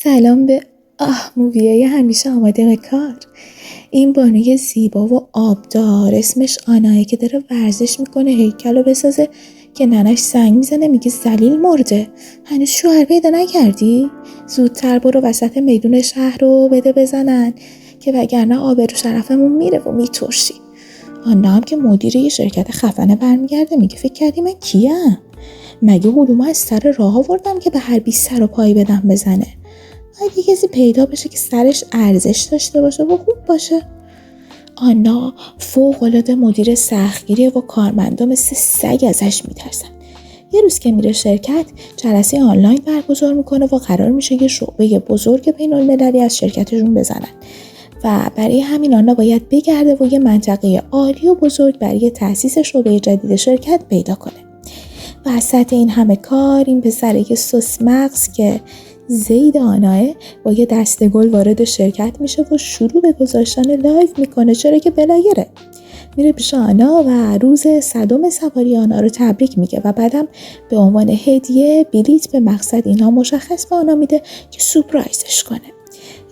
سلام به موویای همیشه آماده به کار. این بانوی زیبا و آبدار اسمش آناه که داره ورزش میکنه هیکل رو بسازه که ننش زنگ میزنه میگه ذلیل مرده، هنوز شوهر پیدا نکردی؟ زودتر برو وسط میدون شهر رو بده بزنن که وگرنه آبرو شرفمون میره و میترشی. آنا هم که مدیر یه شرکت خفنه برمیگرده میگه فکر کردی من کیم؟ مگه علومو از سر راه آوردم که به هر بی سر و پایی بدم بزنه؟ باید یه کسی پیدا بشه که سرش ارزش داشته باشه و خوب باشه. آنا فوق‌العاده مدیر سختگیریه و کارمندا مثل سگ ازش میترسن. یه روز که میره شرکت جلسه آنلاین برگزار میکنه و قرار میشه یه شعبه بزرگ بین‌المللی از شرکتشون بزنن و برای همین آنا باید بگرده و یه منطقه عالی و بزرگ برای تأسیس شعبه جدید شرکت پیدا کنه. وسط این همه کار این پسر یه سوس مغز که زید آناه با یه دسته گل وارد شرکت میشه و شروع به گذاشتن لایف میکنه، چرا که بلاگره. میره پیش آنا و روز 100 سواری آنا رو تبریک میگه و بعدم به عنوان هدیه بلیط به مقصد اینا مشخص به آنا میده که سورپرایزش کنه.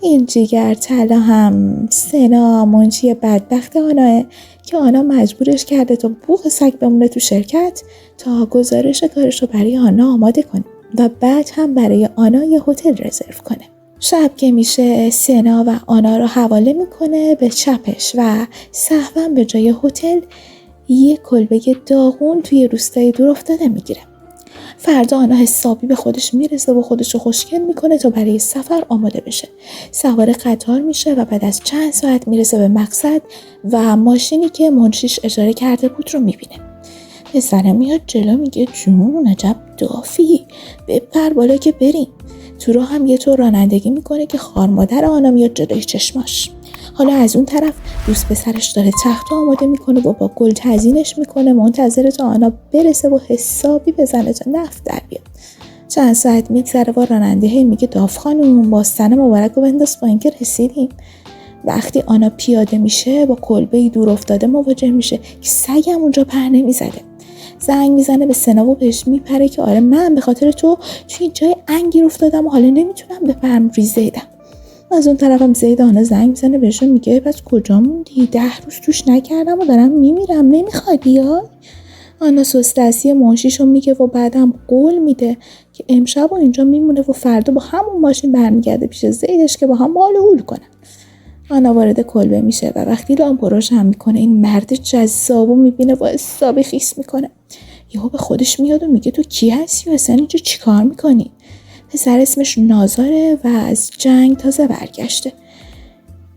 این جیگر طلا هم سنا منشی بدبخت آناه که آنا مجبورش کرده تا بوق سگ بمونه تو شرکت تا گزارش کارش رو برای آنا آماده کنه و بعد هم برای آنا یه هتل رزرو کنه. شب که میشه سنا و آنا رو حواله میکنه به چپش و سهواً به جای هتل یه کلبه داغون توی روستای دور افتاده میگیره. فردا آنا حسابی به خودش میرسه و خودش رو خوشگل میکنه تا برای سفر آماده بشه. سوار قطار میشه و بعد از چند ساعت میرسه به مقصد و ماشینی که منشیش اجاره کرده بود رو میبینه. پسره میاد جلو میگه جون عجب دافی، بپر بالا که بریم. تو راه هم یه طور رانندگی میکنه که خار مادر آنا میاد جلوی چشماش. حالا از اون طرف دوست پسرش داره تخت آماده میکنه و با گل تزیینش میکنه، منتظر تا آنا برسه و حسابی بزنه تا نفت در بیاد. چند ساعت میگذره و راننده میگه داف خانوم باستن مبارک رو بنداز پایین که رسیدیم. وقتی آنا پیاده میشه با کلبه‌ای دور افتاده مواجه میشه که سگم اونجا پر نمیزده. زنگ میزنه به سنا و بهش میپره که آره من به خاطر تو توی جای انگیر افتادم و حالا نمیتونم بپرم روی زیدم. از اون طرفم زید آنا زنگ میزنه بهشون میگه پس کجا موندی؟ 10 روز توش نکردم و دارم میمیرم، نمیخوای بیای؟ آنا سوستسی منشیشو میگه و بعدم قول میده که امشب و اینجا میمونه و فردا با همون ماشین برمیگرده پیش زیدش که با هم مال و هول کنن. آنا وارد کلبه میشه و وقتی لامپ روشن میکنه این مرد جذابو میبینه و حسابی خیس میکنه. یهو به خودش میاد و میگه تو کی هستی و اصلا اینجا چی کار میکنی؟ پسر اسمش نازاره و از جنگ تازه برگشته.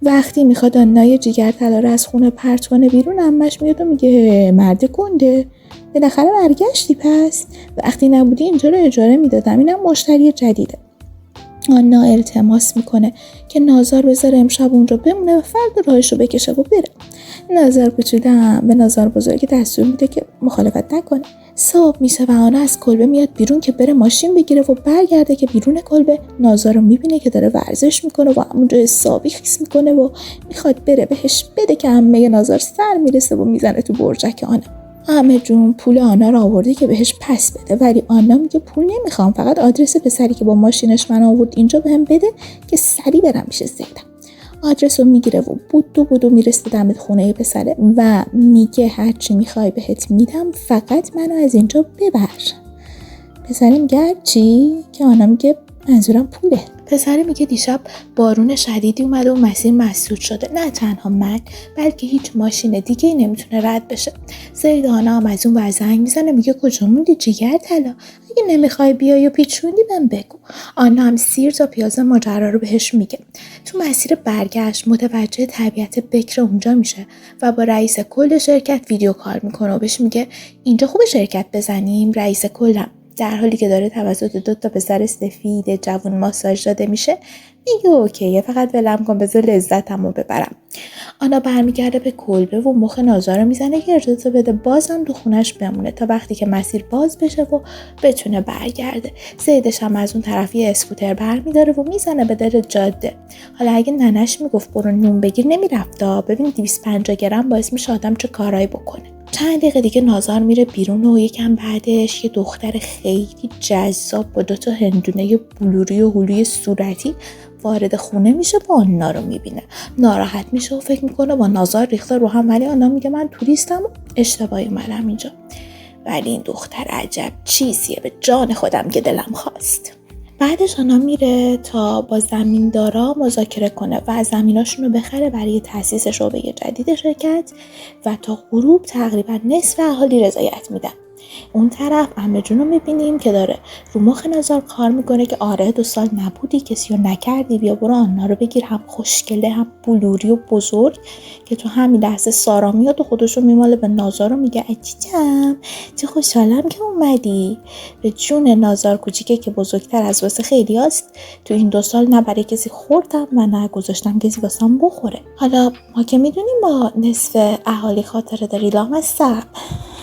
وقتی میخواد آنای جیگر طلا رو از خونه پرت کنه بیرون عمش میاد و میگه مرد گنده بالاخره برگشتی پس؟ وقتی نبودی اینجا رو اجاره میدادم، اینم مشتری جدیده. آنا التماس میکنه که نازار بذاره امشب اونجا بمونه و فردا راهش رو بکشه و بره. نازار کوچولو هم به نازار بزرگ دستور میده که مخالفت نکنه. صبح میشه و آنا از کلبه میاد بیرون که بره ماشین بگیره و برگرده که بیرون کلبه نازار رو میبینه که داره ورزش میکنه و همونجا حسابی خیس میکنه و میخواد بره بهش بده که عمه نازار سر میرسه و میزنه تو برجک آنا. عمه جون پول آنا رو آورده که بهش پس بده، ولی آنا میگه پول نمیخوام، فقط آدرس پسری که با ماشینش من آورد اینجا بهم بده که سری برم پیش زیدم. آدرس رو میگیره و بودو میرسه دم خونه پسره و میگه هرچی میخوای بهت میدم فقط منو از اینجا ببر. پسره میگه چی؟ که آنا میگه منظورم پوله. پسره میگه دیشب بارون شدیدی اومده و مسیر مسدود شده، نه تنها من بلکه هیچ ماشین دیگه نمیتونه رد بشه. زید آنا هم از اون ور زنگ میزنه میگه کجا موندی جیگر طلا؟ اگه نمیخوای بیای و پیچوندی بهم بگو. آنا هم سیر تا پیاز ماجرا رو بهش میگه. تو مسیر برگشت متوجه طبیعت بکر اونجا میشه و با رئیس کل شرکت ویدیو کال میکنه و بهش میگه اینجا خوبه شرکت بزنیم؟ رئیس کلم در حالی که داره توسط 2 پسر سفید جوان ماساژ داده میشه میگه اوکیه، فقط ولم کن بذار لذتمو ببرم. آنا برمیگرده به کلبه و مخ نازار رو میزنه که اجازه بده بازم تو خونش بمونه تا وقتی که مسیر باز بشه و بتونه برگرده. زیدش هم از اون طرفی اسکوتر برمیداره و میزنه به در جاده. حالا اگه ننش میگفت برو نون بگیر نمیرفت. ببین 250 گرم باعث میشه آدم چه کارایی بکنه. چند دقیقه دیگه نازار میره بیرون و یکم بعدش یه دختر خیلی جذاب با 2 هندونه بلوری و هلوی صورتی وارد خونه میشه و آنا رو میبینه. ناراحت میشه و فکر میکنه با نازار ریخته رو هم، ولی آنا میگه من توریستم و اشتباهی اومدم اینجا. ولی این دختر عجب چیزیه، به جان خودم که دلم خواست. بعدش آنا میره تا با زمیندارا مذاکره کنه و زمیناشون رو بخره برای تأسیس شعبه جدید شرکت و تا غروب تقریبا نصف اهالی رضایت میدن. اون طرف عمه جون رو میبینیم که داره رو مخ نازار کار میکنه که آره 2 سال نبودی، کسی رو نکردی، بیا برو آنا رو بگیر، هم خوشگله هم بلوری و بزرگ. که تو همین لحظه سارا میاد و خودش رو میماله به نازار و میگه عزیزم چه خوشحالم که اومدی. به جون نازار کوچیکه که بزرگتر از واسه خیلی هست، تو این 2 سال نه برای کسی خوردم و نه گذاشتم کسی واسم بخوره. حالا ما که میدونیم با نصف اهالی خاطره داری لامصب،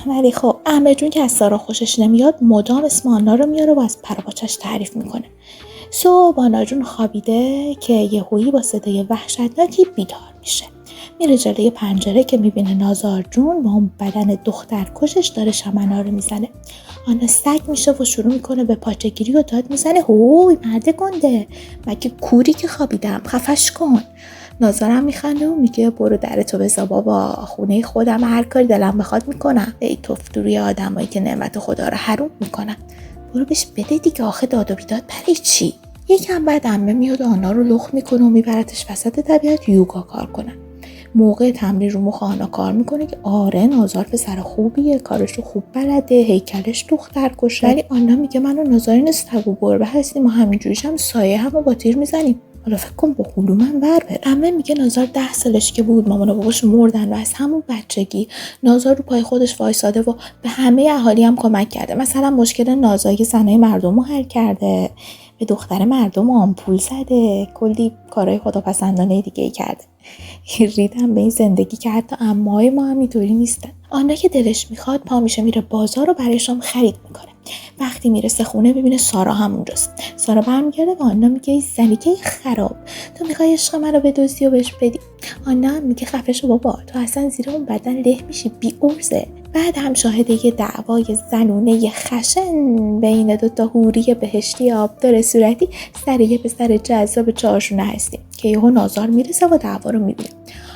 ولی خب عمه جون که از سارا خوشش نمیاد مدام اسم آنا رو میاره و از پروپاچش تعریف میکنه. صبح آنا جون خوابیده که یهویی با صدای وحشتناکی بیدار میشه. میره جلوی پنجره که میبینه نازار جون با اون بدن دختر کشش داره شمنا رو میزنه. آنا سگ میشه و شروع میکنه به پاچه‌گیری و داد میزنه هوی مرد گنده، مگه کوری که خوابیدم، خفش کن. نازارم میخنده و میگه برو درتو بزا بابا، خونه خودم هر کاری دلم بخواد میکنم. ای توف روی آدمایی که نعمت خدا رو حروم میکنن، برو بهش بده دیگه، آخه داد و بیداد برای چی؟ یکم بعد عمه میاد و آنا رو لخت میکنه و میبرتش وسط طبیعت یوگا کار کنن. موقع تمرین رو مخ آنا کار میکنه که آره نازار پسر خوبیه، کارش رو خوب بلده، هیکلش دختر کشه. ولی آنا میگه من و نازار نستب و گربه هستیم و همینجوریش هم سایه هم با تیر میزنیم، حالا فکر کن با هلومن بر بره. عمه میگه نازار 10 سالش که بود مامان و باباش مردن و از همون بچگی نازار رو پای خودش وایساده و به همه اهالی هم کمک کرده. مثلا مشکل نازایی زنای مردم رو حل کرده، به دختر مردم آمپول زده، کلی کارهای خداپسندانه دیگه ای کرده. ریدم به این زندگی که حتی عمه‌های ما هم اینطوری نیستن. آنا که دلش میخواد پا میشه میره بازار و برای شام خرید میکنه. وقتی میرسه خونه ببینه سارا هم اونجاست. سارا برمیگرده و آنا میگه ای زنیکه خراب، تو میخوای عشق منو بدزدی و بهش بدی؟ آنا میگه خفه شو بابا، تو اصلا زیر اون بدن له میشی، بی ارزه. بعد هم شاهد یه دعوای زنونه خشن بین 2 حوری بهشتی آبدار صورتی سر یه پسر جذاب چهارشونه هستیم که یهو نازار میرسه و دعوا رو میبینه.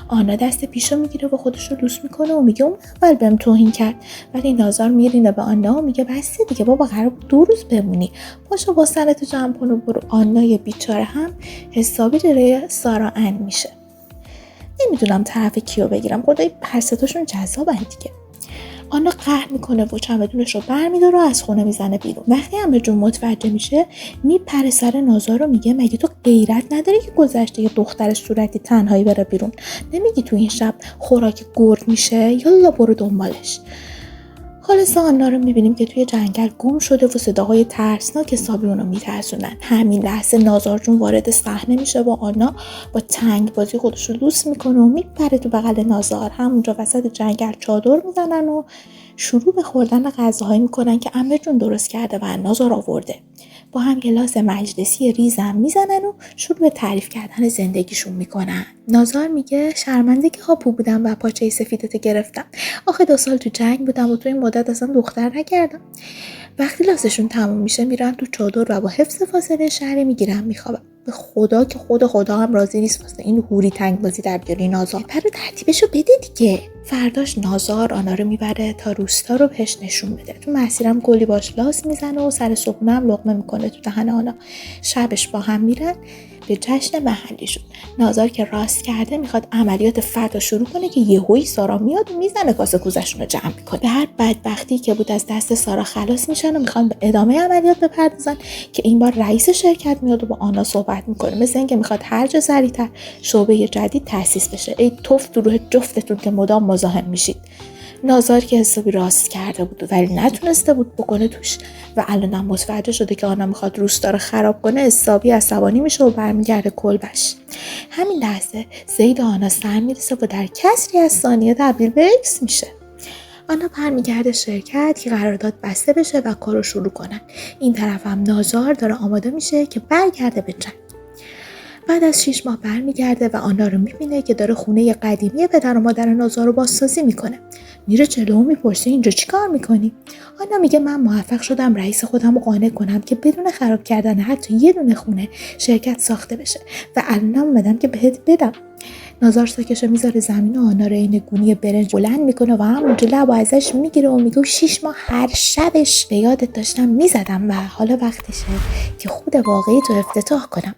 آنا دست پیشو میگیره و خودش رو دوست میکنه و میگه اون اول بهم توهین کرد، ولی نازار میرینه به آنا و میگه بس دیگه بابا، قرار 2 روز بمونی، پاشو با سرتو جمع کن و برو. آنا بیچاره هم حسابی جلوی سارا ان میشه. نمیدونم طرف کیو بگیرم، خدای هر ستاشون جذابن دیگه. آنا قهر میکنه و چمدونش رو برمیداره و از خونه میزنه بیرون. وقتی عمه جون متوجه میشه میپره سر نازار و میگه مگه تو غیرت نداری که گذشته یه دختر صورتی تنهایی بره بیرون؟ نمیگی تو این شب خوراک گرد میشه؟ یالا برو دنبالش. خلاص آنا رو میبینیم که توی جنگل گم شده و صداهای ترسناک حسابی اونو میترسونن. همین لحظه نازار جون وارد صحنه میشه و آنا با تنگ بازی خودش رو لوس میکنه و میپره تو بغل نازار. همونجا وسط جنگل چادر میزنن و شروع به خوردن غذاهایی میکنن که عمه جون درست کرده و نازار آورده. با هم گلاس مجلسی ریزم میزنن و شروع به تعریف کردن زندگیشون میکنن. نازار میگه شرمنده که هاپو بودم و پاچه سفیدتو گرفتم، آخه 2 سال تو جنگ بودم و تو این مدت اصلا دختر نکردم. وقتی لاسشون تموم میشه میرن تو چادر و با حفظ فاصله شهری میگیرن میخوابن. به خدا که خدا هم راضی نیست واسه این هوری تنگ بازی در بیاری نازار، برو ترتیبشو بده دیگه. فرداش نازار آنا رو میبره تا روستا رو بهش نشون بده. تو مسیرم کلی باش لاس میزنه و سر صبحونه هم لقمه میکنه تو دهن آنا. شبش با هم میرن به جشن محلیشون. نازار که راست کرده میخواد عملیات فردا شروع کنه که یهویی سارا میاد و میزنه کاسه کوزشون رو جمع میکنه. به هر بدبختی که بود از دست سارا خلاص میشن و میخوان به ادامه عملیات بپردازن که این بار رئیس شرکت میاد و با آنا صحبت میکنه، مثل اینکه میخواد هر جا سریعتر شعبه جدید تأسیس بشه. ای توف تو روح جفتتون که مدام مزاحم میشید. نازار که حسابی راست کرده بود ولی نتونسته بود بکنه توش و الانم متوجه شده که آنا میخواد روستا رو خراب کنه، حسابی عصبانی میشه و برمیگرده کلبش. همین لحظه زید آنا سر میرسه و در کسری از ثانیه تبدیل به اکس میشه. آنا برمیگرده شرکت که قرارداد بسته بشه و کارو شروع کنن. این طرف هم نازار داره آماده میشه که برگرده به جنگ. بعد از 6 ماه برمیگرده و آنا رو میبینه که داره خونه قدیمی پدر و مادر نازار رو بازسازی میکنه. میره جلو و میپرسه اینجا چی کار میکنی؟ آنا میگه من موفق شدم رئیس خودم رو قانع کنم که بدون خراب کردن حتی یه دونه خونه شرکت ساخته بشه و الانم اومدم که بهت بدم. نازار ساکشو میذاره زمین و آنا رو این گونی برنج بلند میکنه و همونجا لب ازش میگیره و میگه 6 ماه هر شبش به یادت داشتم میزدم و حالا وقتشه که خود واقعی تو افتتاح کنم.